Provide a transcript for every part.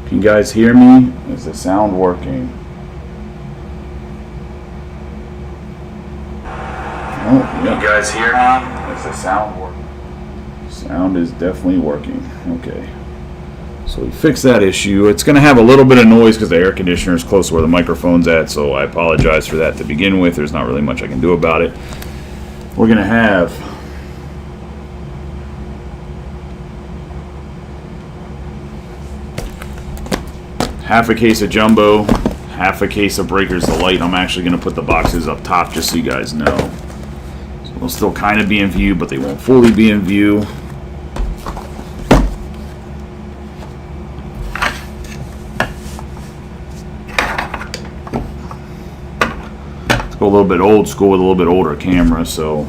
Can you guys hear me? Is the sound working? Oh, yeah. Can you guys hear me? Is the sound working? Sound is definitely working. Okay. So we fixed that issue. It's going to have a little bit of noise because the air conditioner is close to where the microphone's at, so I apologize for that to begin with. There's not really much I can do about it. We're going to have half a case of Jumbo, half a case of Breakers Delight. I'm actually going to put the boxes up top just so you guys know. So they'll still kind of be in view, but they won't fully be in view. Go a little bit old school with a little bit older camera, so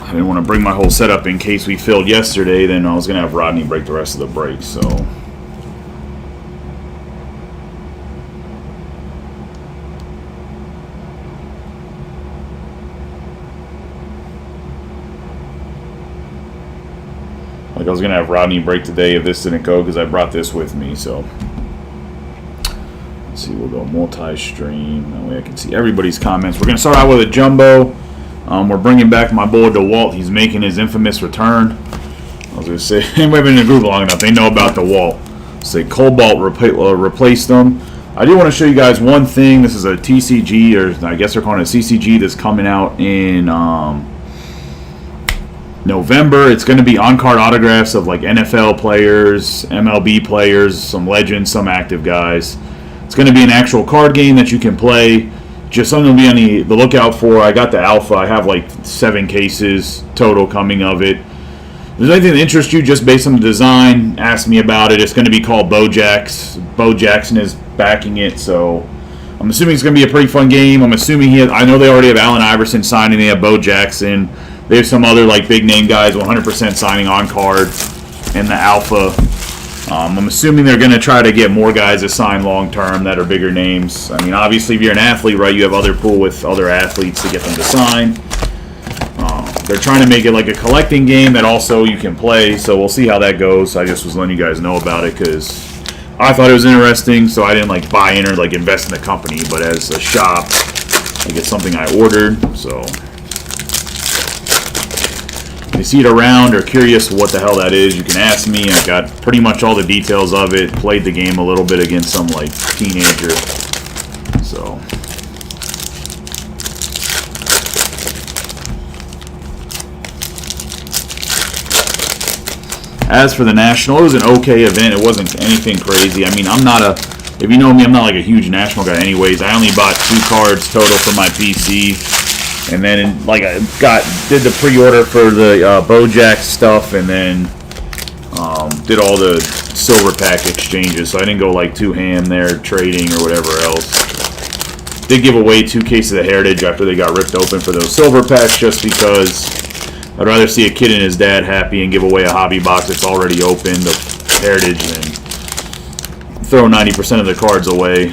I didn't want to bring my whole setup in case we failed yesterday. Then I was going to have Rodney break the rest of the brakes. So like I was going to have Rodney break today if this didn't go because I brought this with me. So see, we'll go multi-stream. That way I can see everybody's comments. We're going to start out with a Jumbo. We're bringing back my boy DeWalt. He's making his infamous return. I was going to say, anybody been in the group long enough, they know about DeWalt. Say Cobalt replaced them. I do want to show you guys one thing. This is a TCG, or I guess they're calling it a CCG, that's coming out in November. It's going to be on-card autographs of like NFL players, MLB players, some legends, some active guys. It's going to be an actual card game that you can play. Just something to be on the lookout for. I got the alpha. I have like 7 cases total coming of it. If there's anything that interests you just based on the design, ask me about it. It's going to be called Bojax. Bo Jackson is backing it, so I'm assuming it's going to be a pretty fun game. I'm assuming I know they already have Allen Iverson signing. They have Bo Jackson. They have some other like big name guys 100% signing on card in the alpha. I'm assuming they're going to try to get more guys to sign long-term that are bigger names. I mean, obviously, if you're an athlete, right, you have other pool with other athletes to get them to sign. They're trying to make it like a collecting game that also you can play, so we'll see how that goes. I just was letting you guys know about it because I thought it was interesting, so I didn't like buy in or like invest in the company, but as a shop, like it's something I ordered, so if you see it around or curious what the hell that is, you can ask me. I got pretty much all the details of it. Played the game a little bit against some like teenager. So as for the National, it was an okay event. It wasn't anything crazy. I mean, if you know me, I'm not like a huge National guy anyways. I only bought 2 cards total for my PC. And then, like, I did the pre-order for the Bojack stuff, and then did all the silver pack exchanges. So I didn't go like too ham there trading or whatever else. Did give away 2 cases of Heritage after they got ripped open for those silver packs, just because I'd rather see a kid and his dad happy and give away a hobby box that's already opened of Heritage than throw 90% of the cards away,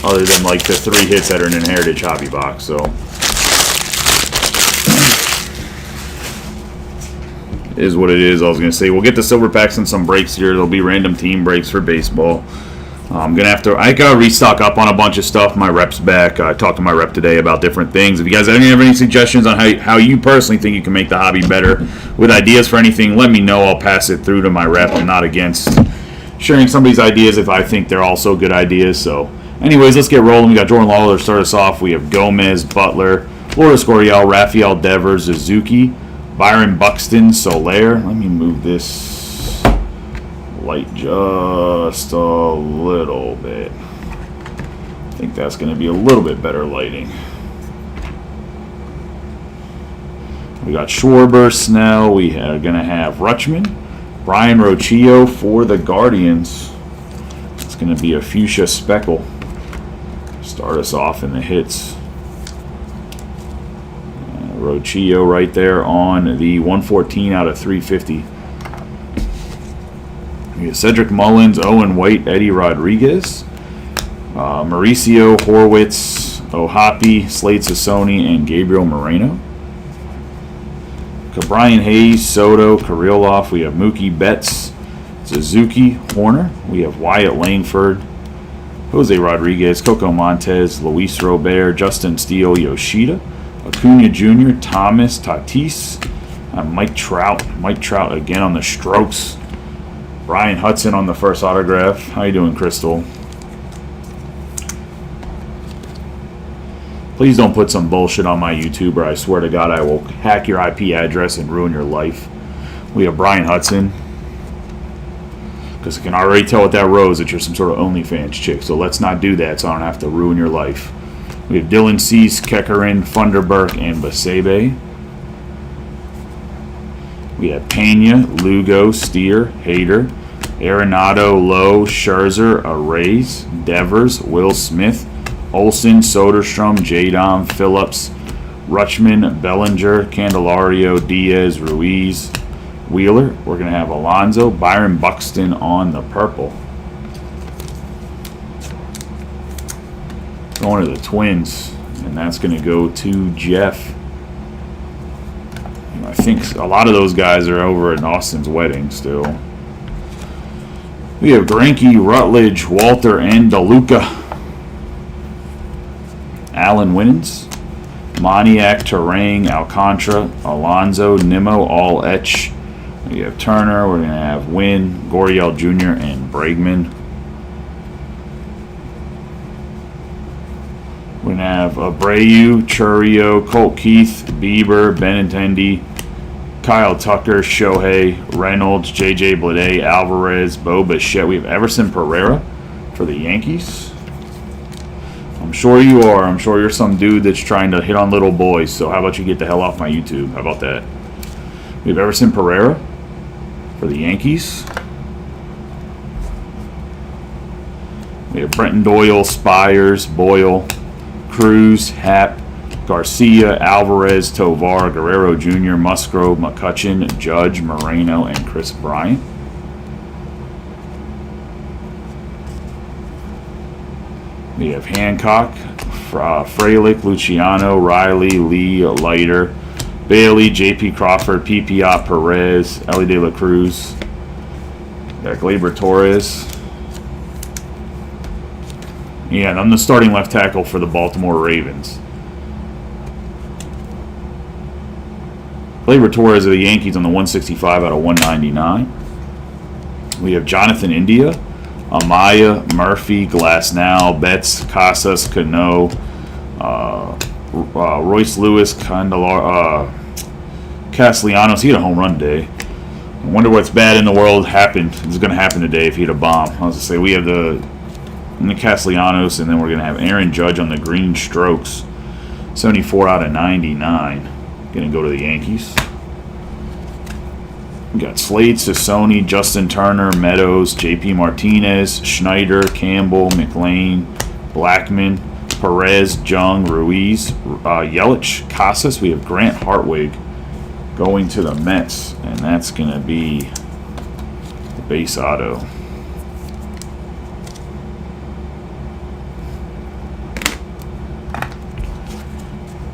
other than like the 3 hits that are in an Heritage hobby box. So is what it is. I was going to say, we'll get the silver packs and some breaks here. There'll be random team breaks for baseball. I'm going to have to, I got to restock up on a bunch of stuff. My rep's back. I talked to my rep today about different things. If you guys have any suggestions on how you personally think you can make the hobby better with ideas for anything, let me know. I'll pass it through to my rep. I'm not against sharing somebody's ideas if I think they're also good ideas. So anyways, let's get rolling. We got Jordan Lawler to start us off. We have Gomez, Butler, Lourdes Gurriel, Rafael Devers, Suzuki, Byron Buxton, Soler. Let me move this light just a little bit. I think that's going to be a little bit better lighting. We got Schwarber, Snell. We are going to have Rutschman, Brian Rocchio for the Guardians. It's going to be a fuchsia speckle. Start us off in the hits. Rocchio right there on the 114 out of 350. We got Cedric Mullins, Owen White, Eddie Rodriguez, Mauricio Horwitz, Ohapi, Slade Sassoni, and Gabriel Moreno. Brian Hayes, Soto, Kirillov. We have Mookie Betts, Suzuki Horner. We have Wyatt Langford, Jose Rodriguez, Coco Montes, Luis Robert, Justin Steele, Yoshida, Acuna Jr., Thomas Tatis, Mike Trout. Mike Trout again on the strokes. Brian Hudson on the first autograph. How you doing, Crystal? Please don't put some bullshit on my YouTube, or I swear to God I will hack your IP address and ruin your life. We have Brian Hudson. Because I can already tell with that rose that you're some sort of OnlyFans chick. So let's not do that so I don't have to ruin your life. We have Dylan Cease, Kekkerin, Funderburk, and Basebe. We have Pena, Lugo, Steer, Hader, Arenado, Lowe, Scherzer, Arrays, Devers, Will Smith, Olson, Soderstrom, Jadon, Phillips, Rutschman, Bellinger, Candelario, Diaz, Ruiz, Wheeler. We're going to have Alonso, Byron Buxton on the purple. Going to the Twins, and that's going to go to Jeff. I think a lot of those guys are over at Austin's wedding still. We have Greinke, Rutledge, Walter, and DeLuca. Allen Winans, Moniak, Terang, Alcantara, Alonso, Nimmo, all etch. We have Turner. We're going to have Wynn, Gurriel Jr., and Bregman. We're going to have Abreu, Churio, Colt Keith, Bieber, Benintendi, Kyle Tucker, Shohei, Reynolds, J.J. Bleday, Alvarez, Bo Bichette. We have Everson Pereira for the Yankees. I'm sure you are. I'm sure you're some dude that's trying to hit on little boys. So how about you get the hell off my YouTube? How about that? We have Everson Pereira for the Yankees. We have Brenton Doyle, Spires, Boyle, Cruz, Happ, Garcia, Alvarez, Tovar, Guerrero Jr., Musgrove, McCutchen, Judge, Moreno, and Chris Bryant. We have Hancock, Frelick, Luciano, Riley, Lee, Leiter, Bailey, J.P. Crawford, P.P.A. Perez, Ellie De La Cruz, Gleyber Torres. Yeah, and I'm the starting left tackle for the Baltimore Ravens. Gleyber Torres of the Yankees on the 165 out of 199. We have Jonathan India, Amaya, Murphy, Glasnow, Betts, Casas, Cano, Royce Lewis, Castellanos. He had a home run today. I wonder what's bad in the world happened. It's going to happen today if he hit a bomb. I was going to say we have the Castellanos, and then we're going to have Aaron Judge on the green strokes. 74 out of 99. Going to go to the Yankees. We got Slade, Sassoni, Justin Turner, Meadows, J.P. Martinez, Schneider, Campbell, McLean, Blackman, Perez, Jung, Ruiz, Yelich, Casas. We have Grant Hartwig going to the Mets, and that's going to be the base auto.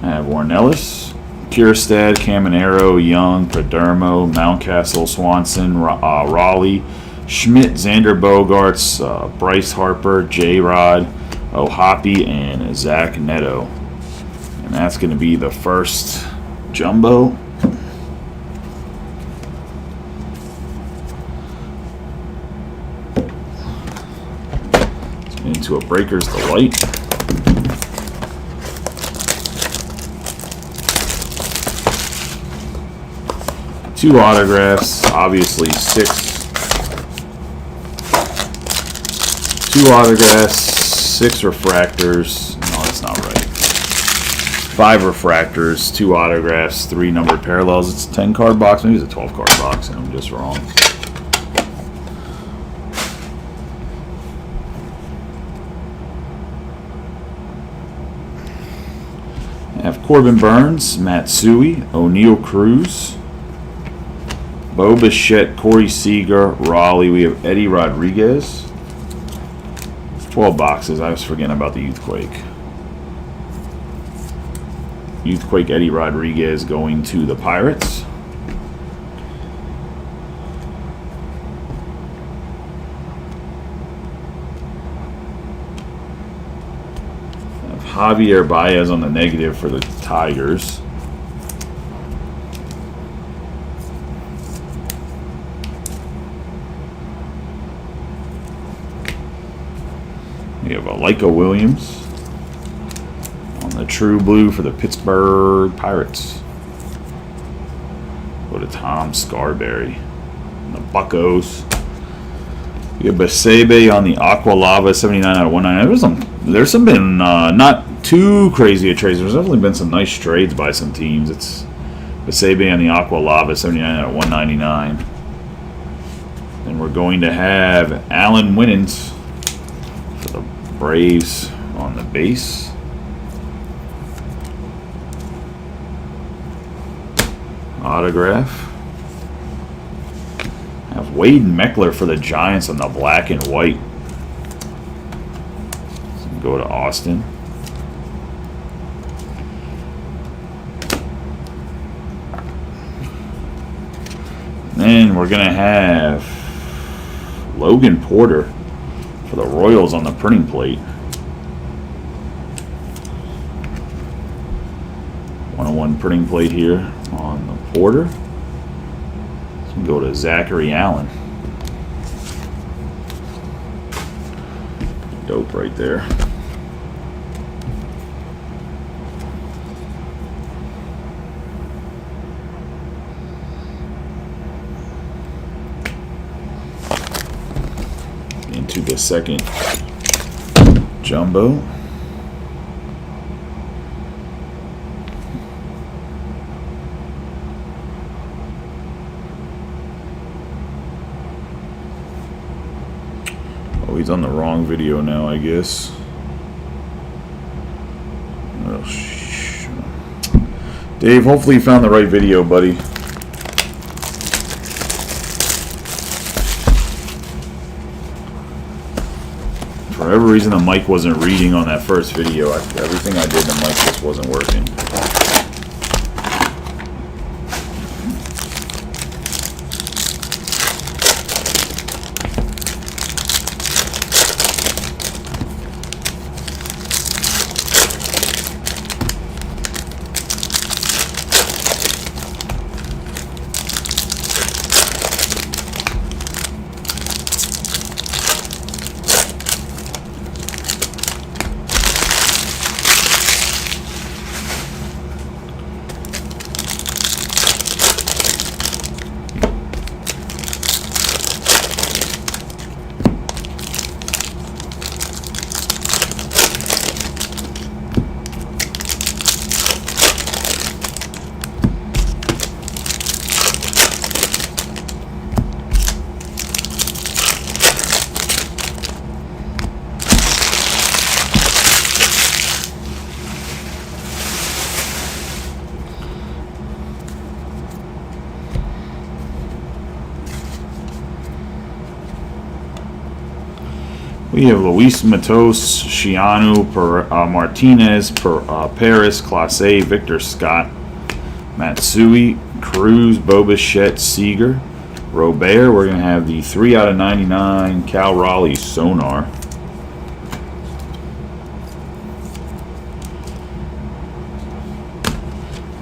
I have Warren Ellis, Kierstad, Caminero, Young, Padermo, Mountcastle, Swanson, Raleigh, Schmidt, Xander Bogaerts, Bryce Harper, J-Rod, O'Hoppe, and Zach Neto. And that's going to be the first jumbo. Into a Breaker's Delight. Two autographs, obviously six. Two autographs, six refractors. No, that's not right. 5 refractors, 2 autographs, 3 numbered parallels. It's a 10-card box. Maybe it's a 12-card box, and I'm just wrong. I have Corbin Burns, Matsui, O'Neal Cruz, Bo Bichette, Corey Seager, Raleigh. We have Eddie Rodriguez. 12 boxes. I was forgetting about the Youthquake. Youthquake Eddie Rodriguez going to the Pirates. Javier Baez on the negative for the Tigers. We have a Leica Williams on the True Blue for the Pittsburgh Pirates. Go to Tom Scarberry on the Buccos. We have Basebe on the Aqua Lava 79 out of 199. There's some been not too crazy a trades. There's definitely been some nice trades by some teams. It's Basebe on the Aqua Lava 79 out of 199. And we're going to have Alan Winans for the Braves on the base. Autograph. Have Wade Meckler for the Giants on the black and white. So go to Austin. Then we're going to have Logan Porter for the Royals on the printing plate. 101 printing plate here on the Porter. So we go to Zachary Allen. Dope right there. Into the second jumbo. Oh, he's on the wrong video now, I guess. Oh, Dave, hopefully you found the right video, buddy. For whatever reason, the mic wasn't reading on that first video. Everything I did, the mic just wasn't working. We have Luis Matos, Shianu, Martinez, Paris, Clase, Victor Scott, Matsui, Cruz, Bobichette, Seager, Robert. We're going to have the 3 out of 99 Cal Raleigh Sonar.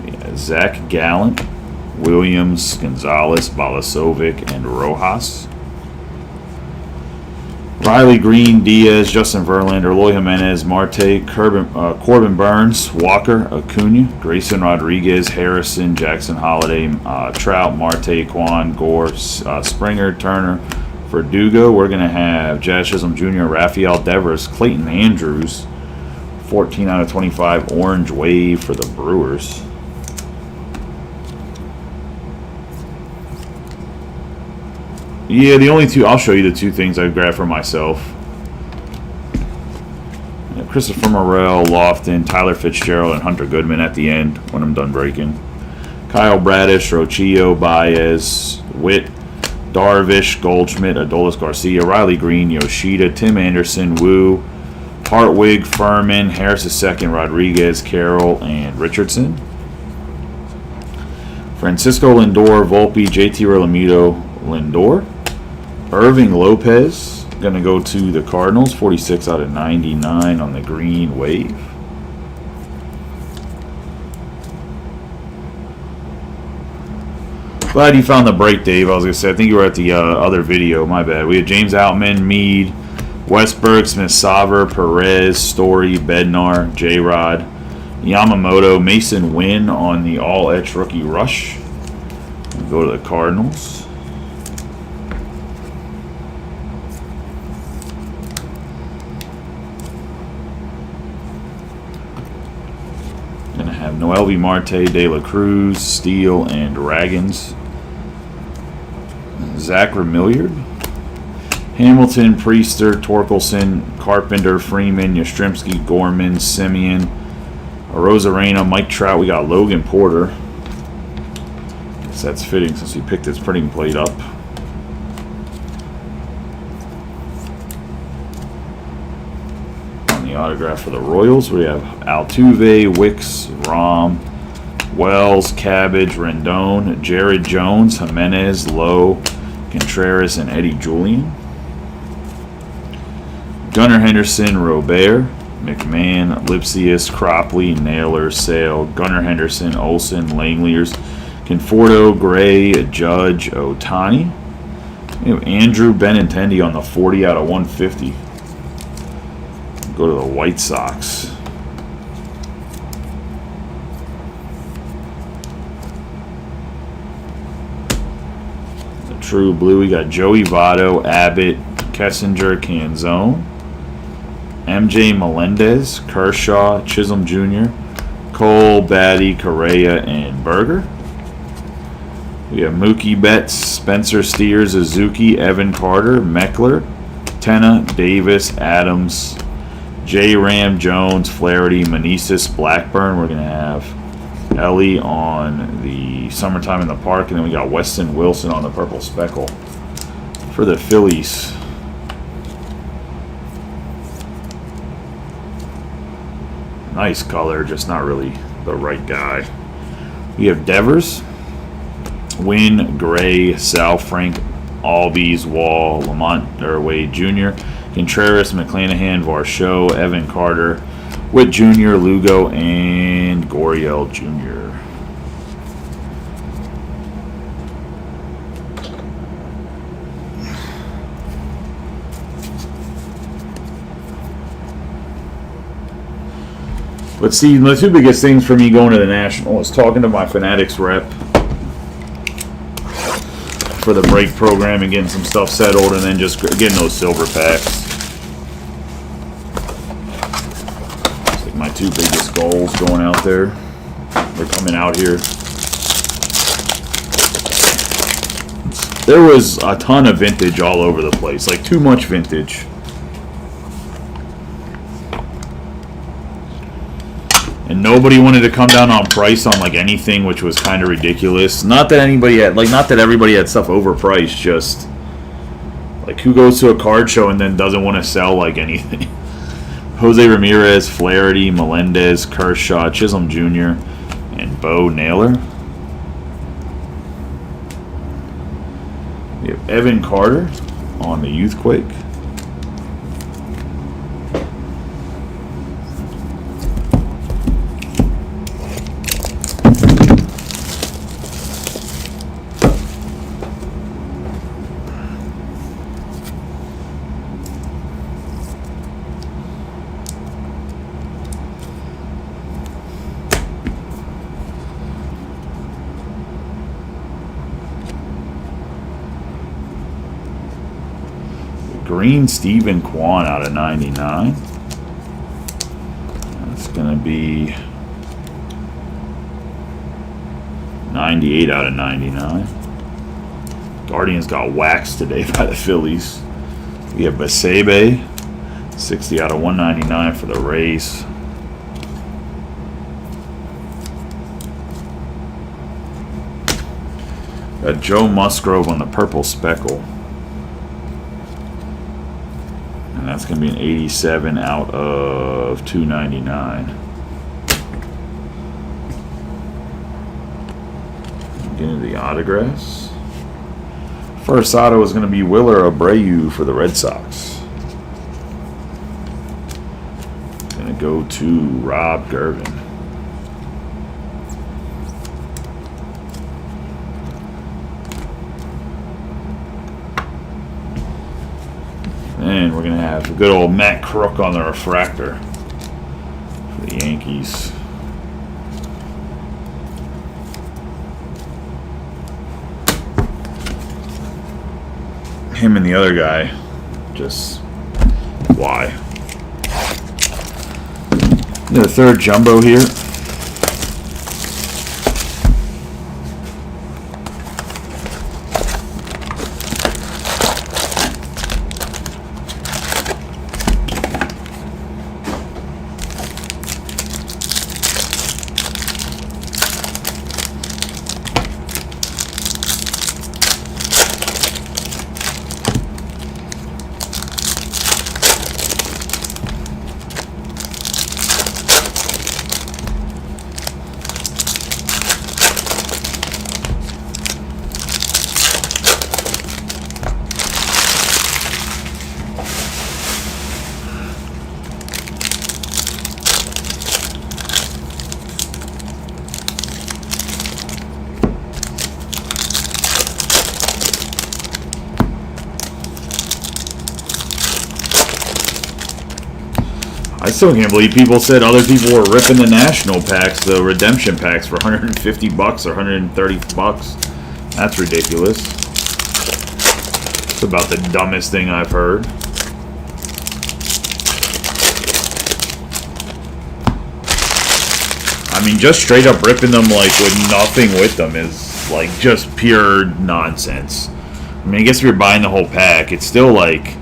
Yeah, Zach Gallant, Williams, Gonzalez, Balasovic, and Rojas. Riley Green, Diaz, Justin Verlander, Eloy Jimenez, Marte, Corbin Burns, Walker, Acuna, Grayson Rodriguez, Harrison, Jackson Holiday, Trout, Marte, Kwan, Gore, Springer, Turner. For Dugo, we're going to have Jazz Chisholm Jr., Rafael Devers, Clayton Andrews, 14 out of 25 Orange Wave for the Brewers. Yeah, the only two, I'll show you the two things I've grabbed for myself. Christopher Morel, Lofton, Tyler Fitzgerald, and Hunter Goodman at the end when I'm done breaking. Kyle Bradish, Rochillo, Baez, Witt, Darvish, Goldschmidt, Adolis Garcia, Riley Green, Yoshida, Tim Anderson, Wu, Hartwig, Furman, Harris II, Rodriguez, Carroll, and Richardson. Francisco Lindor, Volpe, JT Realmuto, Lindor. Irving Lopez, going to go to the Cardinals, 46 out of 99 on the green wave. Glad you found the break, Dave. I was going to say, I think you were at the other video. My bad. We had James Outman, Mead, Westberg, Smith-Saver, Perez, Story, Bednar, J-Rod, Yamamoto, Mason Wynn on the all-etch rookie rush. We'll go to the Cardinals. Gonna have Noelvi Marte, De La Cruz, Steele, and Dragons. Zach Remilliard, Hamilton, Priester, Torkelson, Carpenter, Freeman, Yastrzemski, Gorman, Simeon, Rosarena, Mike Trout. We got Logan Porter. Guess that's fitting since he picked his printing plate up. On the autograph for the Royals, we have Altuve, Wicks, Rom, Wells, Cabbage, Rendon, Jared Jones, Jimenez, Lowe, Contreras, and Eddie Julian. Gunnar Henderson, Robert, McMahon, Lipsius, Cropley, Naylor, Sale, Gunnar Henderson, Olsen, Langliers, Conforto, Gray, Judge, Otani. We have Andrew Benintendi on the 40 out of 150. Go to the White Sox. The True Blue, we got Joey Votto, Abbott, Kessinger, Canzone, MJ Melendez, Kershaw, Chisholm Jr., Cole, Batty, Correa, and Berger. We have Mookie Betts, Spencer Steers, Suzuki, Evan Carter, Meckler, Tenna, Davis, Adams, J. Ram, Jones, Flaherty, Meneses, Blackburn. We're going to have Ellie on the Summertime in the Park, and then we got Weston Wilson on the Purple Speckle for the Phillies. Nice color, just not really the right guy. We have Devers, Wynn, Gray, Sal Frank, Albies, Wall, Lamont or Wade Jr., Contreras, McClanahan, Varsho, Evan Carter, Witt Jr., Lugo, and Goriel Jr. But see, the two biggest things for me going to the National is talking to my Fanatics rep for the break program and getting some stuff settled, and then just getting those silver packs. It's like my two biggest goals going out there. They're coming out here. There was a ton of vintage all over the place, like too much vintage. And nobody wanted to come down on price on like anything, which was kind of ridiculous. Not that anybody had, like, not that everybody had stuff overpriced, just like who goes to a card show and then doesn't want to sell like anything. Jose Ramirez, Flaherty, Melendez, Kershaw, Chisholm Jr., and Bo Naylor. We have Evan Carter on the Youthquake. Green Stephen Kwan out of 99. That's going to be 98 out of 99. Guardians got waxed today by the Phillies. We have Basebe, 60 out of 199 for the Rays. Got Joe Musgrove on the Purple Speckle. And that's going to be an 87 out of 299. Get into the autographs. First auto is going to be Willer Abreu for the Red Sox. Going to go to Rob Gervin. And we're going to have a good old Matt Crook on the refractor for the Yankees. Him and the other guy, just why? The third jumbo here. I still can't believe people said other people were ripping the national packs, the redemption packs, for $150 or $130. That's ridiculous. It's about the dumbest thing I've heard. I mean, just straight up ripping them like with nothing with them is like just pure nonsense. I mean, I guess if you're buying the whole pack, it's still like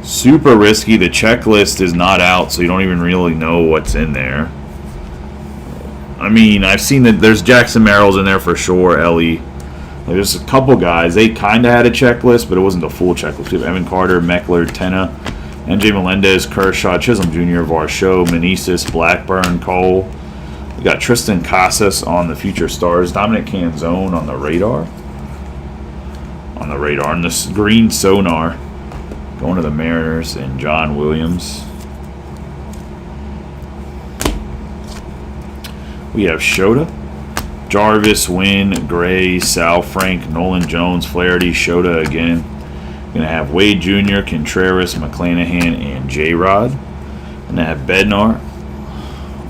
super risky. The checklist is not out, so you don't even really know what's in there. I mean, I've seen that there's Jackson Merrill's in there for sure, Ellie. There's a couple guys. They kind of had a checklist, but it wasn't a full checklist. We have Evan Carter, Meckler, Tenna, NJ Melendez, Kershaw, Chisholm Jr., Varsho, Meneses, Blackburn, Cole. We got Tristan Casas on the Future Stars. Dominic Canzone on the radar. And this green sonar. Going to the Mariners and John Williams. We have Shota, Jarvis, Wynn, Gray, Sal, Frank, Nolan Jones, Flaherty, Shota again. Going to have Wade Jr., Contreras, McClanahan, and J-Rod. Going to have Bednar,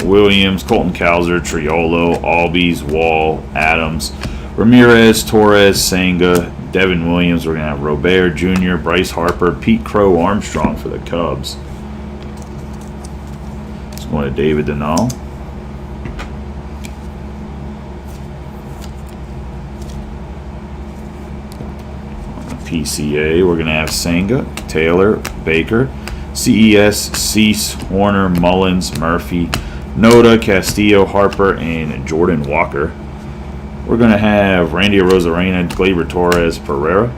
Williams, Colton Cowser, Triolo, Albies, Wall, Adams, Ramirez, Torres, Senga, Devin Williams. We're going to have Robert Jr., Bryce Harper, Pete Crow, Armstrong for the Cubs. It's going to David Denal. On the PCA, we're going to have Senga, Taylor, Baker, CES, Cease, Horner, Mullins, Murphy, Noda, Castillo, Harper, and Jordan Walker. We're going to have Randy Arozarena, Gleyber Torres, Pereira,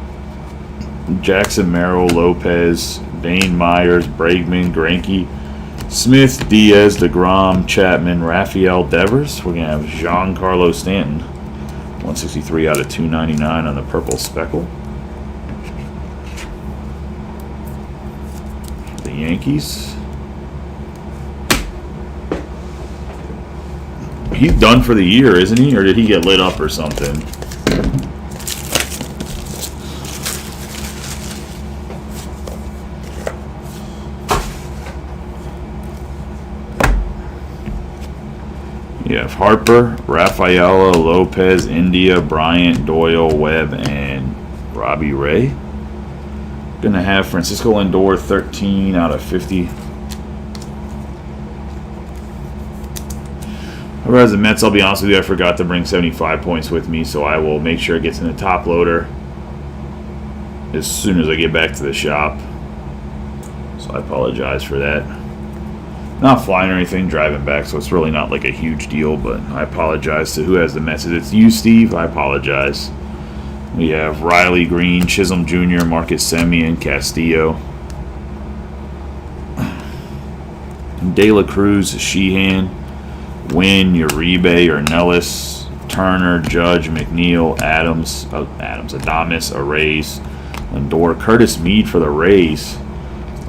Jackson Merrill, Lopez, Dane Myers, Bregman, Greinke, Smith, Diaz, DeGrom, Chapman, Rafael Devers. We're going to have Giancarlo Stanton, 163 out of 299 on the purple speckle. The Yankees. He's done for the year, isn't he? Or did he get lit up or something? You have Harper, Rafaela, Lopez, India, Bryant, Doyle, Webb, and Robbie Ray. Gonna have Francisco Lindor, 13 out of 50. Whereas the Mets, I'll be honest with you, I forgot to bring 75 points with me, so I will make sure it gets in the top loader as soon as I get back to the shop. So I apologize for that. Not flying or anything, driving back, so it's really not like a huge deal, but I apologize to who has the Mets. If it's you, Steve, I apologize. We have Riley Green, Chisholm Jr., Marcus Semien, Castillo, De La Cruz, Sheehan, Wynn, Uribe, Ornelas, Turner, Judge, McNeil, Adams, Adames, Arrays, Lindor, Curtis Mead for the Rays,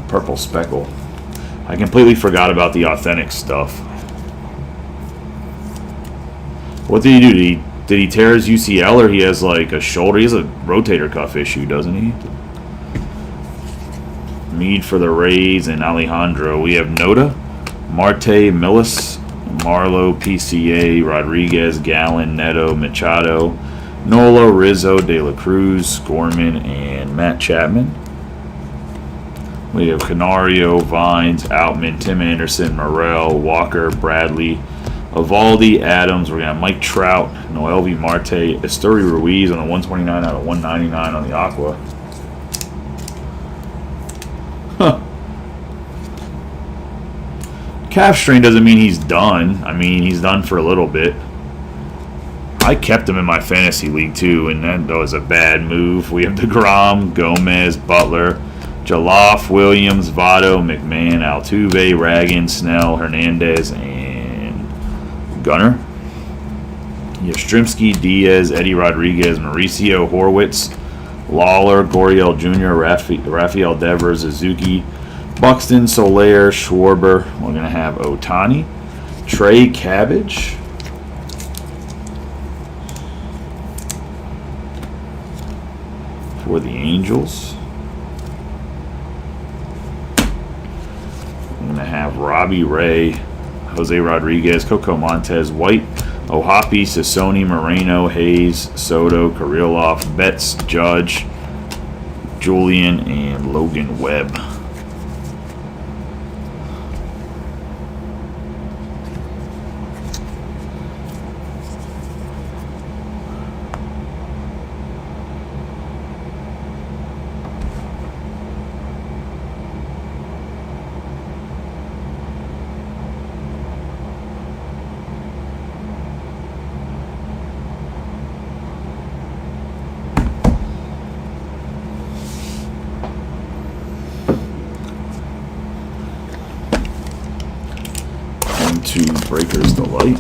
purple speckle. I completely forgot about the authentic stuff. What did he do? Did he tear his UCL, or he has like a shoulder? He has a rotator cuff issue, doesn't he? Mead for the Rays and Alejandro. We have Noda, Marte, Millis, Marlowe, PCA, Rodriguez, Gallen, Neto, Machado, Nola, Rizzo, De La Cruz, Gorman, and Matt Chapman. We have Canario, Vines, Outman, Tim Anderson, Morel, Walker, Bradley, Evaldi, Adams. We're going to have Mike Trout, Noelvi Marte, Esteury Ruiz on the 129 out of 199 on the Aqua. Huh. Calf strain doesn't mean he's done. I mean, he's done for a little bit. I kept him in my fantasy league too, and that was a bad move. We have DeGrom, Gomez, Butler, Jaloff, Williams, Votto, McMahon, Altuve, Ragan, Snell, Hernandez, and Gunnar. Yastrzemski, Diaz, Eddie Rodriguez, Mauricio, Horwitz, Lawler, Goriel Jr., Rafael Devers, Suzuki, Buxton, Soler, Schwarber. We're going to have Ohtani, Trey Cabbage, for the Angels. I'm going to have Robbie Ray, Jose Rodriguez, Coco Montes, White, Ohapi, Sassoni, Moreno, Hayes, Soto, Kirilloff, Betts, Judge, Julian, and Logan Webb. To Breakers Delight.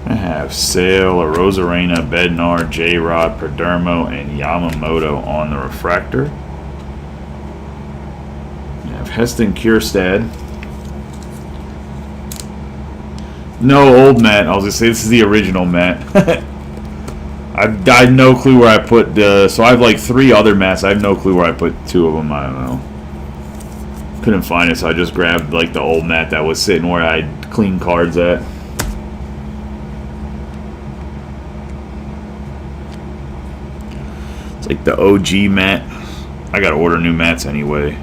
I have Sale, Arozarena, Bednar, J-Rod, Perdermo, and Yamamoto on the refractor. I have Heston Kjerstad. No, old Matt. I was going to say this is the original Matt. I had no clue where I put the... So I have like 3 other Matts. I have no clue where I put 2 of them. I don't know. Couldn't find it, so I just grabbed like the old Matt that was sitting where I had clean cards at. Like the OG mat. I gotta order new mats anyway.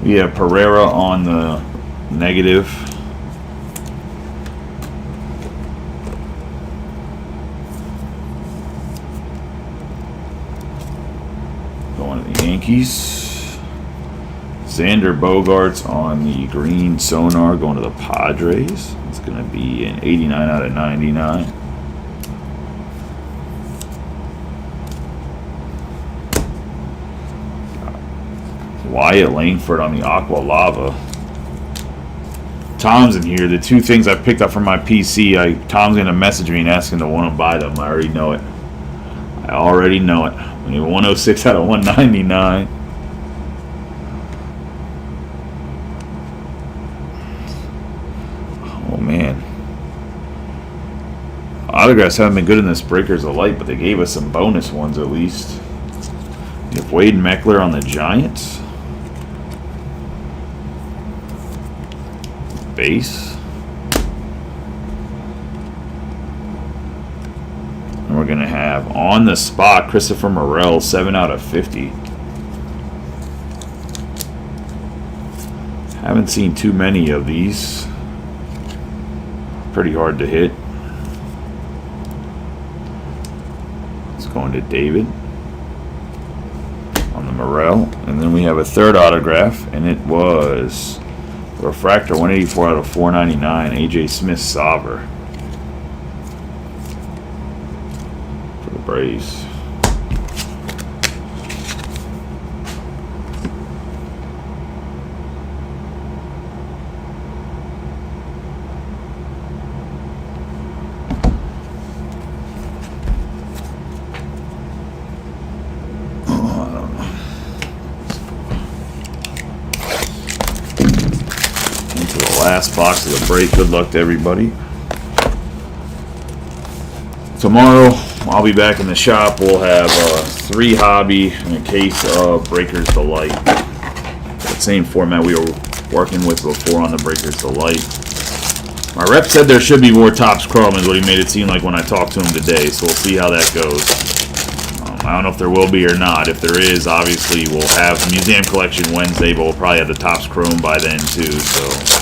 We have Pereira on the negative. Going to the Yankees. Xander Bogaerts on the green Sonar going to the Padres. It's gonna be an 89 out of 99. Wyatt Langford on the Aqua Lava. Tom's in here. The 2 things I picked up from my PC, Tom's going to message me and ask him to want to buy them. I already know it. I already know it. We have 106 out of 199. Oh, man. Autographs haven't been good in this Breakers of Light, but they gave us some bonus ones at least. We have Wade Meckler on the Giants. Base. And we're going to have on the spot Christopher Morel, 7 out of 50. Haven't seen too many of these. Pretty hard to hit. It's going to David on the Morel. And then we have a third autograph, and it was refractor 184 out of 499, AJ Smith Sauber for the Braves. last box of the break. Good luck to everybody. Tomorrow, I'll be back in the shop. We'll have 3 hobby and a case of Breakers Delight. The same format we were working with before on the Breakers Delight. My rep said there should be more Topps Chrome, is what he made it seem like when I talked to him today, so we'll see how that goes. I don't know if there will be or not. If there is, obviously we'll have the Museum Collection Wednesday, but we'll probably have the Topps Chrome by then too, so.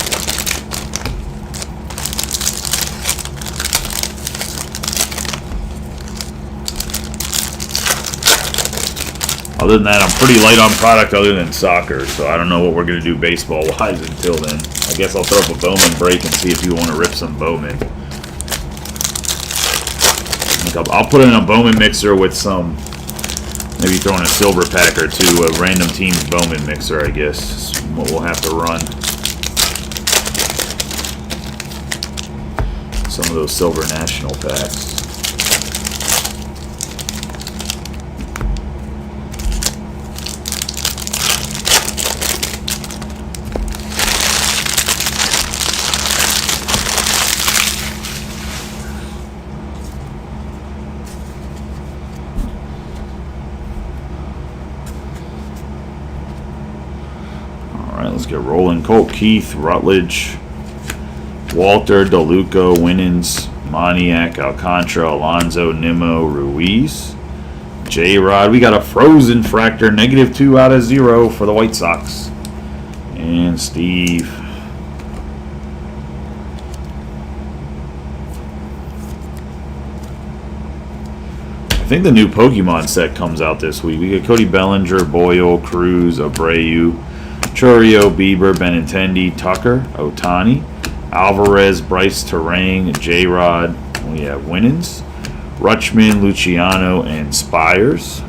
Other than that, I'm pretty light on product other than soccer, so I don't know what we're going to do baseball-wise until then. I guess I'll throw up a Bowman break and see if you want to rip some Bowman. I'll put in a Bowman mixer with some, maybe throw in a silver pack or two, a random team's Bowman mixer, I guess, is what we'll have to run. Some of those silver national packs. Let's get rolling. Colt Keith, Rutledge, Walter, DeLuca, Winans, Moniak, Alcantara, Alonso, Nimmo, Ruiz, J-Rod. We got a Frozen Fractor, -2 out of 0 for the White Sox. And Steve. I think the new Pokemon set comes out this week. We got Cody Bellinger, Boyle, Cruz, Abreu, Churio, Bieber, Benintendi, Tucker, Otani, Alvarez, Bryce Terang, J-Rod. We have Winans, Rutschman, Luciano, and Spires.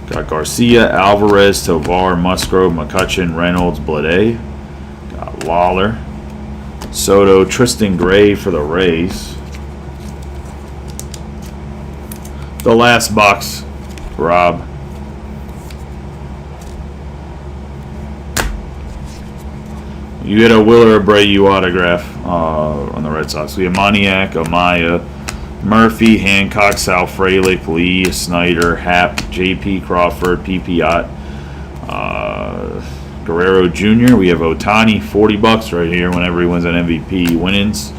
Got Garcia, Alvarez, Tovar, Musgrove, McCutcheon, Reynolds, Blade. Got Lawler, Soto, Tristan Gray for the Rays. The last box, Rob. You get a Willer Abreu autograph on the Red Sox. We have Moniak, Amaya, Murphy, Hancock, Sal Frelick, Lee, Snyder, Happ, J.P. Crawford, P.P.Ott, Guerrero Jr. We have Otani, $40 right here whenever he wins an MVP. Winans,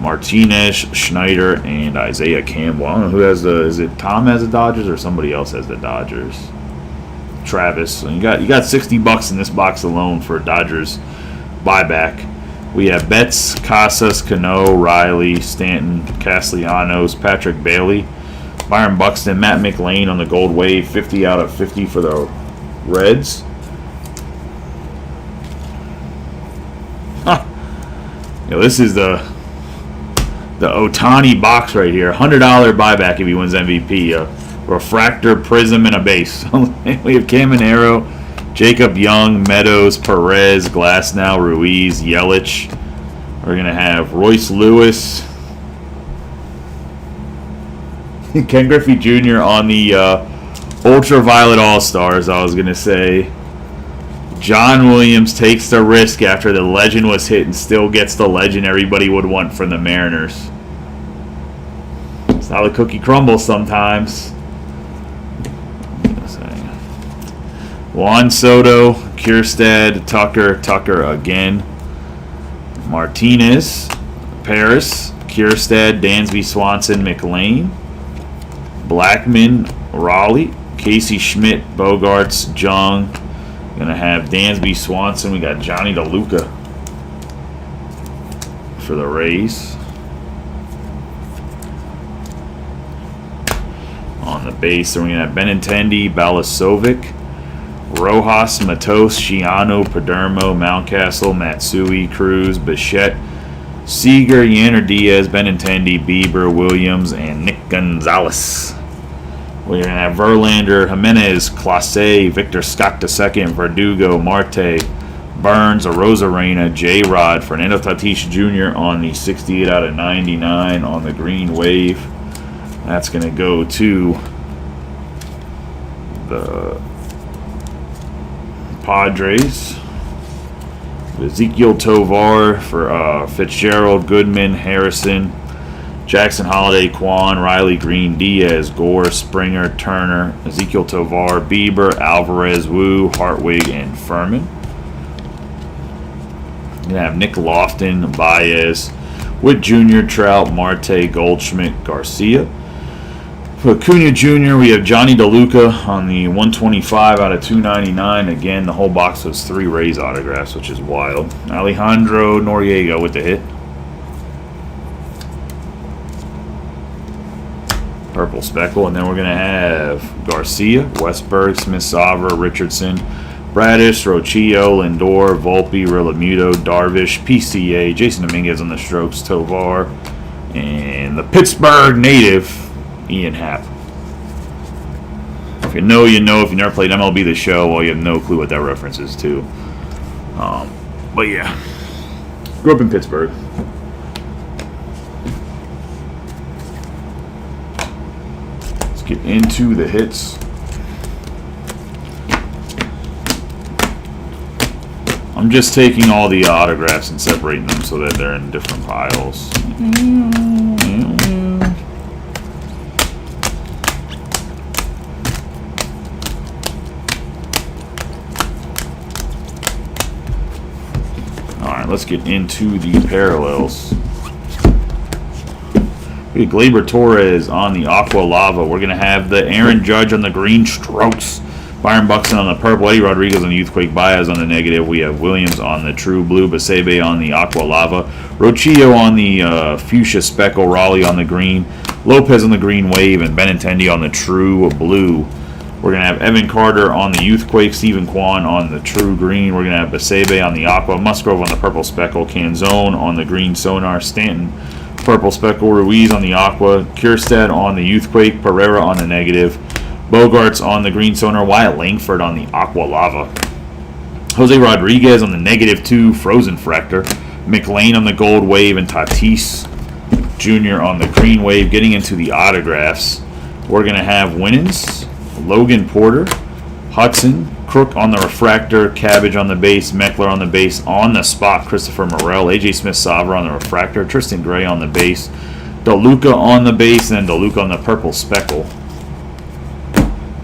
Martinez, Schneider, and Isaiah Campbell. I don't know who has the. Is it Tom has the Dodgers or somebody else has the Dodgers? Travis. So you got $60 in this box alone for Dodgers buyback. We have Betts, Casas, Cano, Riley, Stanton, Castellanos, Patrick Bailey, Byron Buxton, Matt McLean on the Gold Wave, 50 out of 50 for the Reds. Huh. You know, this is the Otani box right here. $100 buyback if he wins MVP. A refractor, prism, and a base. We have Caminero, Jacob Young, Meadows, Perez, Glasnow, Ruiz, Yelich. We're going to have Royce Lewis, Ken Griffey Jr. on the Ultraviolet All-Stars, I was going to say. John Williams takes the risk after the legend was hit and still gets the legend everybody would want from the Mariners. It's how the cookie crumbles sometimes. Juan Soto, Kierstad, Tucker again. Martinez, Paris, Kierstad, Dansby, Swanson, McLean. Blackman, Raleigh, Casey Schmidt, Bogarts, Jung. Gonna have Dansby, Swanson. We got Johnny DeLuca for the Rays. On the base, so we're gonna have Benintendi, Balasovic, Rojas, Matos, Shiano, Padermo, Mountcastle, Matsui, Cruz, Bichette, Seager, Yanner Diaz, Benintendi, Bieber, Williams, and Nick Gonzalez. We're going to have Verlander, Jimenez, Clase, Victor Scott II, Verdugo, Marte, Burns, Arozarena, J-Rod, Fernando Tatis Jr. on the 68 out of 99 on the green wave. That's going to go to the Padres. Ezekiel Tovar for Fitzgerald, Goodman, Harrison, Jackson Holiday, Quan, Riley Green, Diaz, Gore, Springer, Turner, Ezekiel Tovar, Bieber, Alvarez, Wu, Hartwig, and Furman. You're going to have Nick Lofton, Baez, Witt Jr., Trout, Marte, Goldschmidt, Garcia. For Acuna Jr., we have Johnny DeLuca on the 125 out of 299. Again, the whole box was 3 Rays autographs, which is wild. Alejandro Noriega with the hit. Purple speckle, and then we're going to have Garcia, Westberg, Smith-Sauver, Richardson, Bradish, Rocchio, Lindor, Volpe, Realmuto, Darvish, PCA, Jason Dominguez on the strokes, Tovar, and the Pittsburgh native, Ian Happ. If you know, you know. If you never played MLB The Show, well, you have no clue what that reference is to. But yeah, grew up in Pittsburgh. Let's get into the hits. I'm just taking all the autographs and separating them so that they're in different piles. Alright, let's get into the parallels. We have Gleyber Torres on the Aqua Lava. We're going to have the Aaron Judge on the green strokes. Byron Buxton on the purple, Eddie Rodriguez on the Youthquake, Baez on the negative. We have Williams on the true blue, Basebe on the Aqua Lava, Rocchio on the fuchsia speckle, Raleigh on the green, Lopez on the green wave, and Benintendi on the true blue. We're going to have Evan Carter on the Youthquake, Stephen Kwan on the true green. We're going to have Basebe on the Aqua, Musgrove on the purple speckle, Canzone on the green Sonar, Stanton purple speckle, Ruiz on the Aqua, Kierstead on the Youthquake, Pereira on the negative, Bogarts on the green Sonar, Wyatt Langford on the Aqua Lava, Jose Rodriguez on the -2 Frozen Fractor, McLean on the gold wave, and Tatis Jr. on the green wave. Getting into the autographs, we're going to have Winans, Logan Porter, Hudson, Crook on the refractor, Cabbage on the base, Meckler on the base, on the spot, Christopher Morel, AJ Smith-Sauver on the refractor, Tristan Gray on the base, DeLuca on the base, and then DeLuca on the purple speckle.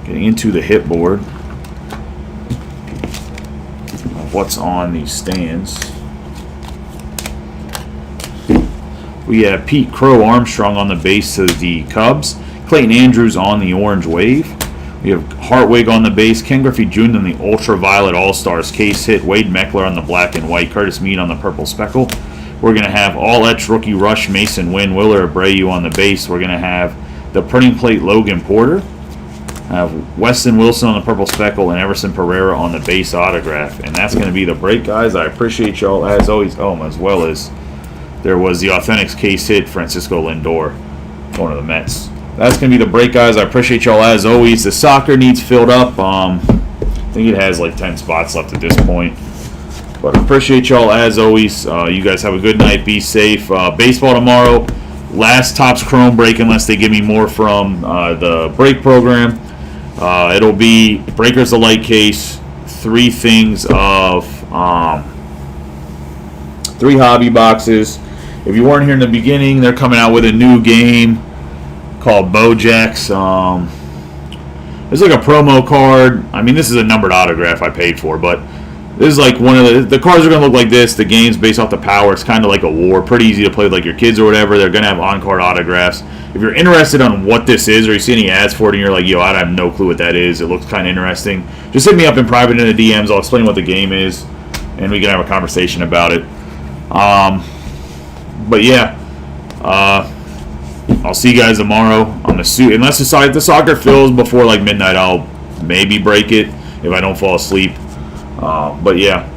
Getting into the hit board of what's on these stands. We have Pete Crow Armstrong on the base of the Cubs, Clayton Andrews on the orange wave. We have Hartwig on the base, Ken Griffey Jr. on the ultraviolet All-Stars case hit, Wade Meckler on the black and white, Curtis Mead on the purple speckle. We're going to have all-etch rookie rush Mason Wynn, Willer Abreu on the base. We're going to have the printing plate Logan Porter. Have Weston Wilson on the purple speckle and Everson Pereira on the base autograph. And that's going to be the break, guys. I appreciate y'all as always. As well as there was the Authentics case hit, Francisco Lindor, going to the Mets. That's going to be the break, guys. I appreciate y'all as always. The soccer needs filled up. I think it has like 10 spots left at this point. But I appreciate y'all as always. You guys have a good night. Be safe. Baseball tomorrow. Last Topps Chrome break unless they give me more from the break program. It'll be Breakers the Light case, 3 things of 3 hobby boxes. If you weren't here in the beginning, they're coming out with a new game called Bojack's. It's like a promo card. I mean, this is a numbered autograph I paid for, but this is like one of the cards are going to look like this. The game's based off the power. It's kind of like a war. Pretty easy to play with like your kids or whatever. They're going to have on-card autographs. If you're interested on what this is or you see any ads for it and you're like, yo, I have no clue what that is, it looks kind of interesting, just hit me up in private in the DMs. I'll explain what the game is, and we can have a conversation about it. But yeah, I'll see you guys tomorrow on the suit. Unless the soccer fills before like midnight, I'll maybe break it if I don't fall asleep. But yeah,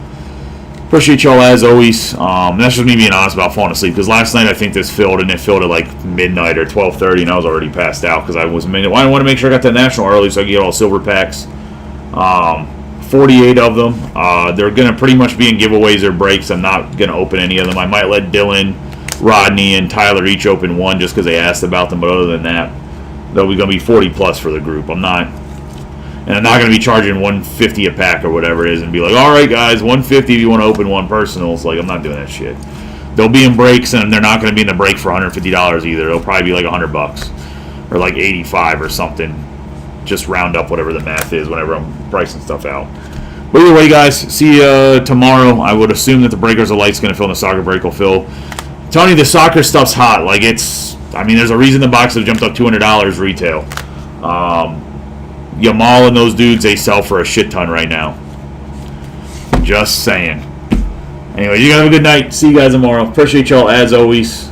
appreciate y'all as always. That's just me being honest about falling asleep, because last night I think this filled, and it filled at like midnight or 12:30, and I was already passed out because I want to make sure I got that national early so I can get all silver packs. 48 of them. They're going to pretty much be in giveaways or breaks. I'm not going to open any of them. I might let Dylan, Rodney, and Tyler each open one just because they asked about them, but other than that, they'll be going to be 40 plus for the group. I'm not And I'm not going to be charging $150 a pack or whatever it is and be like, all right, guys, $150 if you want to open one personal. It's like, I'm not doing that shit. They'll be in breaks, and they're not going to be in the break for $150 either. It'll probably be like $100 or like 85 or something. Just round up whatever the math is whenever I'm pricing stuff out. But either way, guys, see you tomorrow. I would assume that the Breakers of Light's going to fill and the soccer break will fill. Tony, the soccer stuff's hot. Like, there's a reason the boxes have jumped up $200 retail. Yamal and those dudes, they sell for a shit ton right now. Just saying. Anyway, you guys have a good night. See you guys tomorrow. Appreciate y'all as always.